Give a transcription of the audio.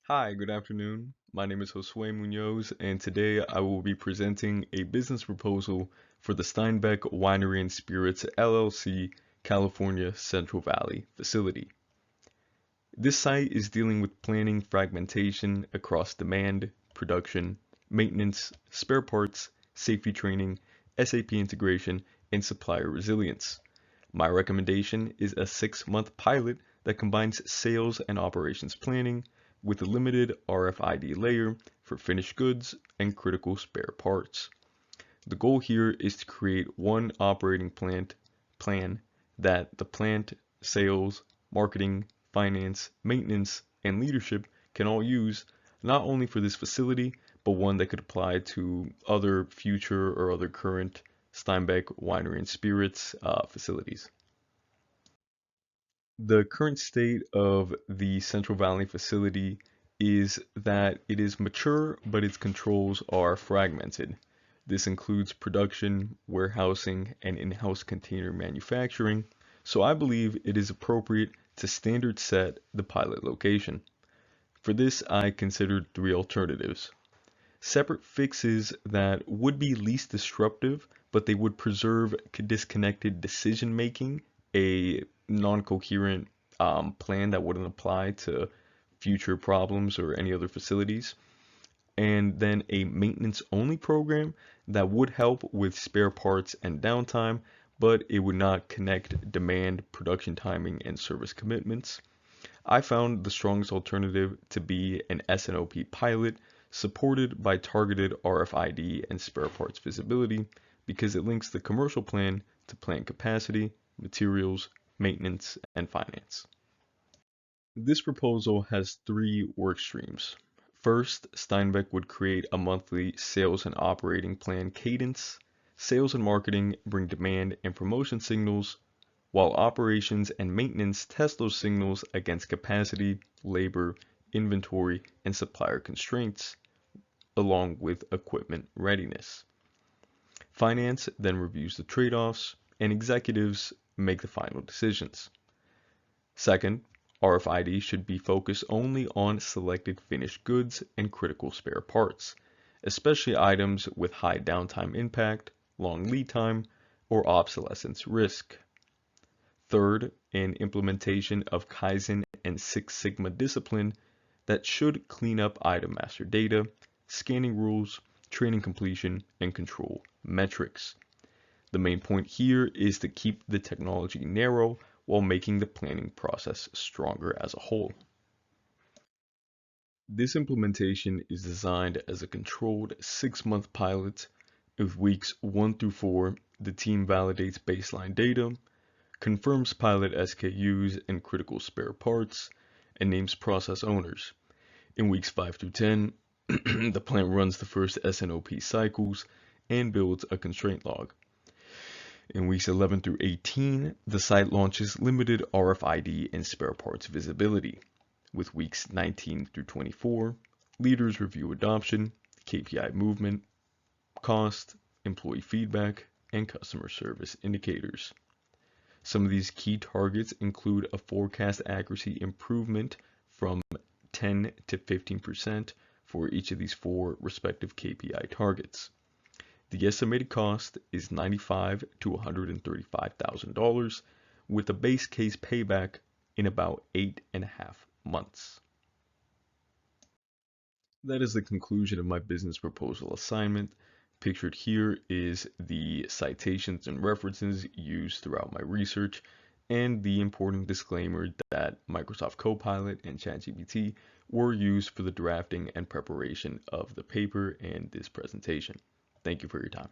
Hi, good afternoon. My name is Josue Munoz, and today I will be presenting a business proposal for the Steinbeck Winery and Spirits LLC California Central Valley facility. This site is dealing with planning fragmentation across demand, production, maintenance, spare parts, safety training, SAP integration, and supplier resilience. My recommendation is a 6-month pilot that combines sales and operations planning with a limited RFID layer for finished goods and critical spare parts. The goal here is to create one operating plan that the plant, sales, marketing, finance, maintenance, and leadership can all use, not only for this facility, but one that could apply to other future or other current Steinbeck Winery and Spirits facilities. The current state of the Central Valley facility is that it is mature, but its controls are fragmented. This includes production, warehousing, and in-house container manufacturing, so I believe it is appropriate to standard set the pilot location. For this, I considered three alternatives. Separate fixes that would be least disruptive, but they would preserve disconnected decision making, a non-coherent plan that wouldn't apply to future problems or any other facilities, and then a maintenance only program that would help with spare parts and downtime, but it would not connect demand, production timing, and service commitments. I found the strongest alternative to be an S&OP pilot supported by targeted RFID and spare parts visibility because it links the commercial plan to plant capacity, materials, maintenance, and finance. This proposal has three work streams. First, Steinbeck would create a monthly sales and operating plan cadence. Sales and marketing bring demand and promotion signals, while operations and maintenance test those signals against capacity, labor, inventory, and supplier constraints, along with equipment readiness. Finance then reviews the trade-offs, and executives make the final decisions. Second, RFID should be focused only on selected finished goods and critical spare parts, especially items with high downtime impact, long lead time, or obsolescence risk. Third, an implementation of Kaizen and Six Sigma discipline that should clean up item master data, scanning rules, training completion, and control metrics. The main point here is to keep the technology narrow while making the planning process stronger as a whole. This implementation is designed as a controlled 6-month pilot. With weeks 1 through 4, the team validates baseline data, confirms pilot SKUs and critical spare parts, and names process owners. In weeks 5 through 10, the plant runs the first S&OP cycles and builds a constraint log. In weeks 11 through 18, the site launches limited RFID and spare parts visibility. With weeks 19 through 24, leaders review adoption, KPI movement, cost, employee feedback, and customer service indicators. Some of these key targets include a forecast accuracy improvement from 10 to 15% for each of these four respective KPI targets. The estimated cost is $95,000 to $135,000 with a base case payback in about 8.5 months. That is the conclusion of my business proposal assignment. Pictured here is the citations and references used throughout my research and the important disclaimer that Microsoft Copilot and ChatGPT were used for the drafting and preparation of the paper and this presentation. Thank you for your time.